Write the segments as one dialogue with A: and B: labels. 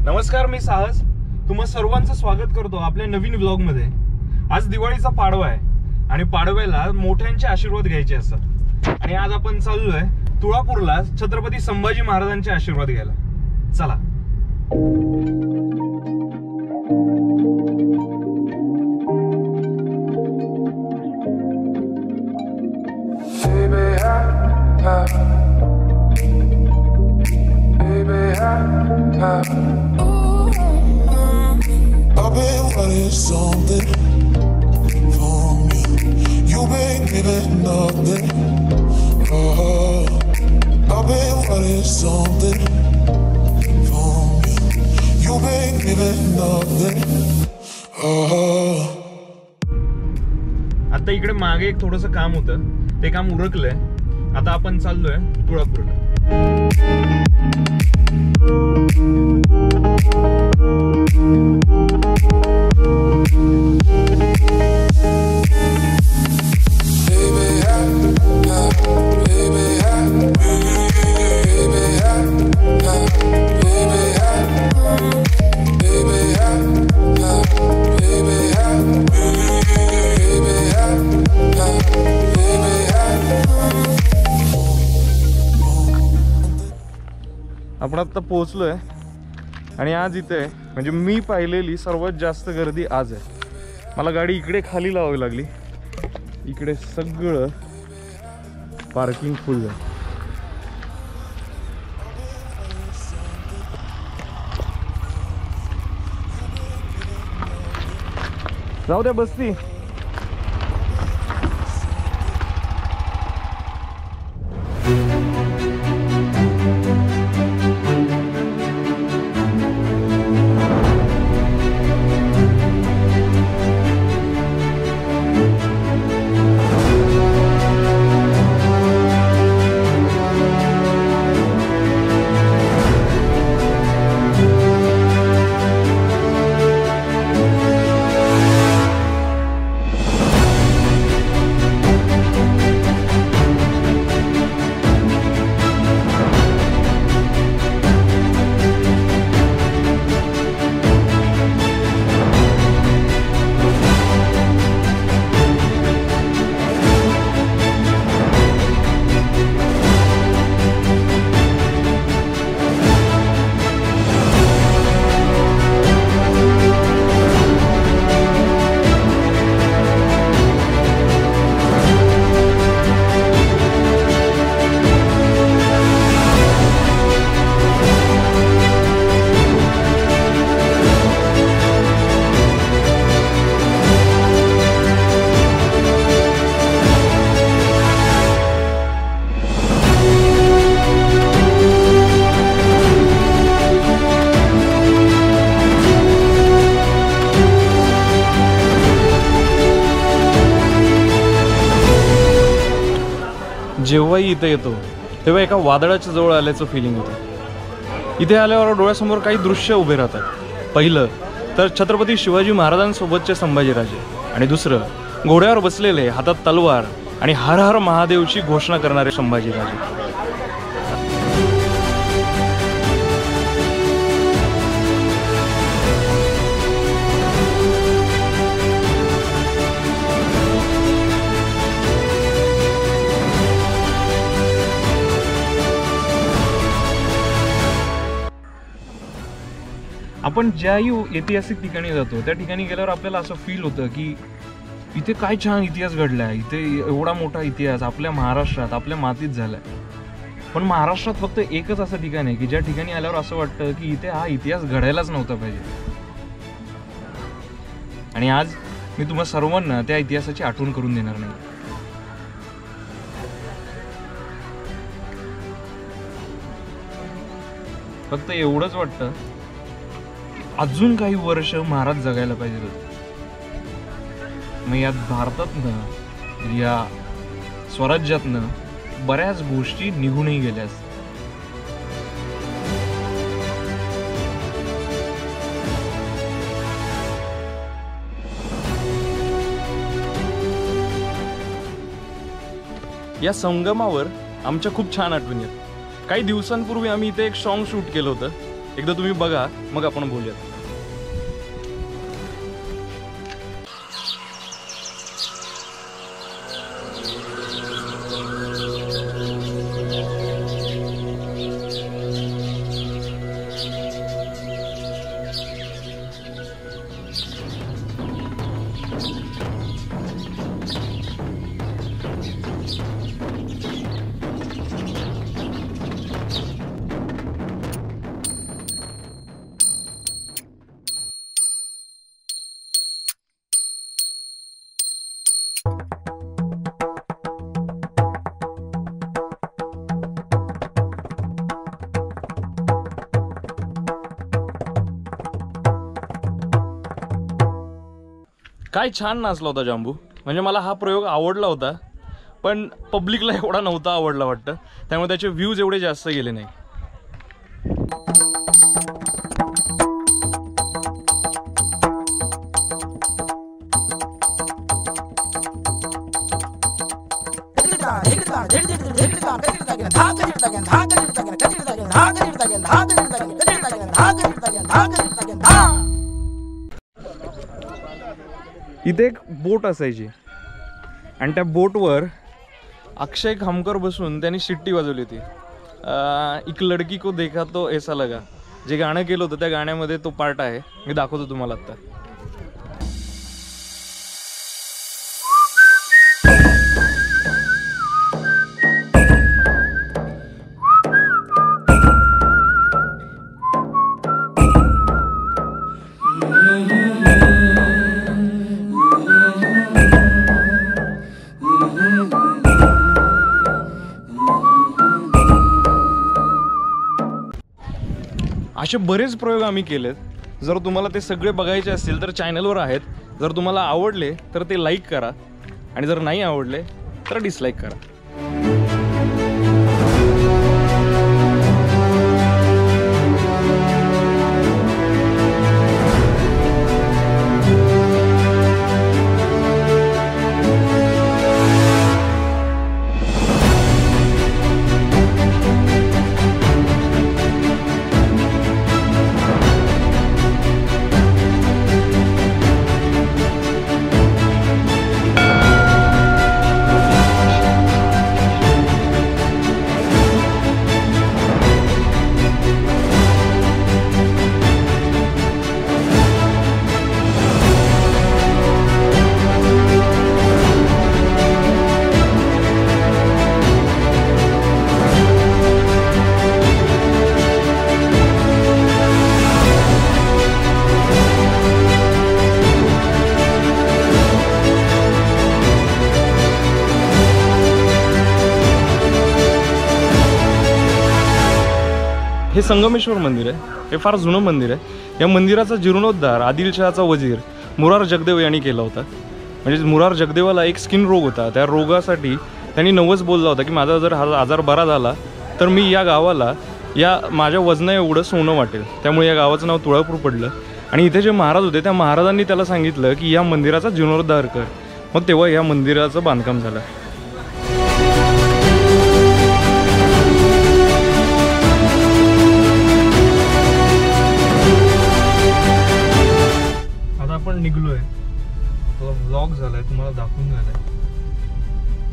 A: नमस्कार, मी साहस तुम्हा सर्वांचं स्वागत करतो आपल्या नवीन व्लॉग मध्ये। आज दिवाळीचा पाडवा आहे आणि पाडव्याला मोठ्यांचे आशीर्वाद घ्यायचे असतात आणि आज आपण चाललोय तुळापूरला छत्रपती संभाजी महाराजांचे आशीर्वाद घ्यायला। चला।
B: I've been wanting something from you. You've been giving nothing. I've been wanting something from you. You've been giving nothing.
A: आता इकडे मागे एक थोडंसं काम होतं, ते काम उरकलंय। आता आपण चाललोय तुळापूरला। आपण आता पोहोचलोय आणि आज इथे म्हणजे मी पाहिलेली सर्वात जास्त गर्दी आज आहे। मला गाडी इकडे खाली लावावी लागली, इकडे सगळं पार्किंग फुल आहे। जाऊ द्या, बसती। जेव्हाही इथे येतो तेव्हा एका वादळाच्या जवळ आल्याचं फिलिंग होतं। इथे आल्यावर डोळ्यासमोर काही दृश्य उभे राहतात। पहिलं तर छत्रपती शिवाजी महाराजांसोबतचे संभाजीराजे आणि दुसरं घोड्यावर बसलेले, हातात तलवार आणि हर हर महादेवची घोषणा करणारे संभाजीराजे। आपण ज्याही ऐतिहासिक ठिकाणी जातो त्या ठिकाणी गेल्यावर आपल्याला असं फील होतं की इथे काय छान इतिहास घडलाय, इथे एवढा मोठा इतिहास आपल्या महाराष्ट्रात, आपल्या मातीत झालाय। पण महाराष्ट्रात फक्त एकच असं ठिकाण आहे की ज्या ठिकाणी आल्यावर असं वाटतं की इथे हा इतिहास घडायलाच नव्हता पाहिजे। आणि आज मी तुम्हा सर्वांना त्या इतिहासाची आठवण करून देणार नाही। फक्त एवढंच वाटतं अजून काही वर्ष महाराज जगायला पाहिजे होते। मग यात भारतातनं या स्वराज्यातनं बऱ्याच गोष्टी निघूनही गेल्या असतात. या संगमावर आमच्या खूप छान आठवणी आहेत. काही दिवसांपूर्वी आम्ही इथे एक सॉन्ग शूट केलं होतं. एकदा तुम्ही बघा, मग आपण बोलूयात. काय छान नाचला होता जांबू. म्हणजे मला हा प्रयोग आवडला होता, पण पब्लिकला एवढा नव्हता आवडला वाटतं. त्यामुळे त्याचे व्ह्यूज एवढे जास्त गेले नाही. इथे एक बोट असायची आणि त्या बोटवर अक्षय खामकर बसून त्यांनी शिट्टी वाजवली होती. एक लडकी को देखा तो ऐसा लगा, जे गाणं केलं होतं त्या गाण्यामध्ये तो पार्ट आहे. मी दाखवतो तुम्हाला आता. असे बरेच प्रयोग आम्ही केलेत. जर तुम्हाला ते सगळे बघायचे असतील तर चॅनलवर आहेत. जर तुम्हाला आवडले तर ते लाईक करा, आणि जर नाही आवडले तर डिसलाईक करा. हे संगमेश्वर मंदिर आहे. हे फार जुनं मंदिर आहे. या मंदिराचा जीर्णोद्धार आदिलशहाचा वजीर मुरार जगदेव यांनी केला होता. म्हणजे मुरार जगदेवाला एक स्किन रोग होता. त्या रोगासाठी त्यांनी नवस बोलला होता की माझा जर हा आजार बरा झाला तर मी या गावाला या माझ्या वजना एवढं सोनं वाटेल. त्यामुळे या गावाचं नाव तुळापूर पडलं. आणि इथे जे महाराज होते त्या महाराजांनी त्याला सांगितलं की या मंदिराचा जीर्णोद्धार कर. मग तेव्हा या मंदिराचं बांधकाम झालं. आपण निघलोय, व्लॉग झालाय, तुम्हाला दाखवून झालाय.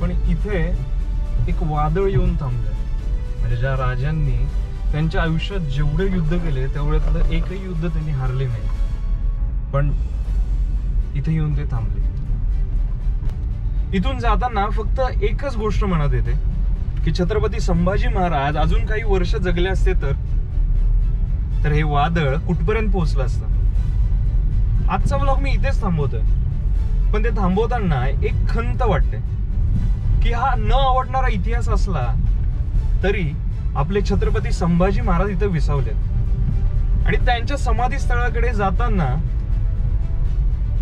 A: पण इथे एक वादळ येऊन थांबलंय. म्हणजे ज्या राजांनी त्यांच्या आयुष्यात जेवढे युद्ध केले तेवढ्यातलं एकही युद्ध त्यांनी हारले नाही, पण इथे येऊन ते थांबले. इथून जाताना फक्त एकच गोष्ट मनात येते की छत्रपती संभाजी महाराज अजून काही वर्ष जगले असते तर हे वादळ कुठपर्यंत पोहोचलं असतं. आजचा व्लॉग मी इथेच थांबवतोय, पण ते थांबवताना एक खंत वाटते की हा न आवडणारा इतिहास असला तरी आपले छत्रपती संभाजी महाराज इथे विसावलेत. आणि त्यांच्या समाधी स्थळाकडे जाताना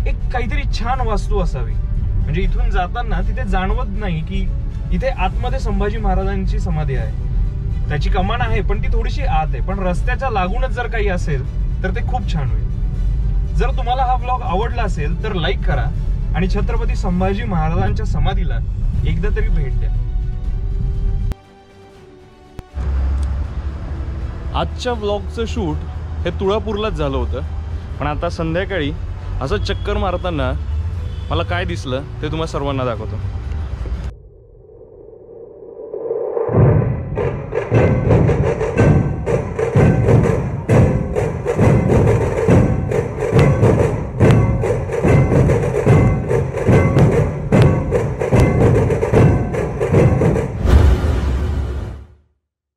A: एक काहीतरी छान वास्तू असावी, म्हणजे इथून जाताना तिथे जाणवत नाही की इथे आतमध्ये संभाजी महाराजांची समाधी आहे. त्याची कमान आहे पण ती थोडीशी आत आहे, पण रस्त्याच्या लागूनच जर काही असेल तर ते खूप छान होईल. जर तुम्हाला हा ब्लॉग आवडला असेल तर लाईक करा आणि छत्रपती संभाजी महाराजांच्या समाधीला एकदा तरी भेट द्या. आजच्या ब्लॉगचं शूट हे तुळापूरलाच झालं होतं, पण आता संध्याकाळी असं चक्कर मारताना मला काय दिसलं ते तुम्हाला सर्वांना दाखवतो.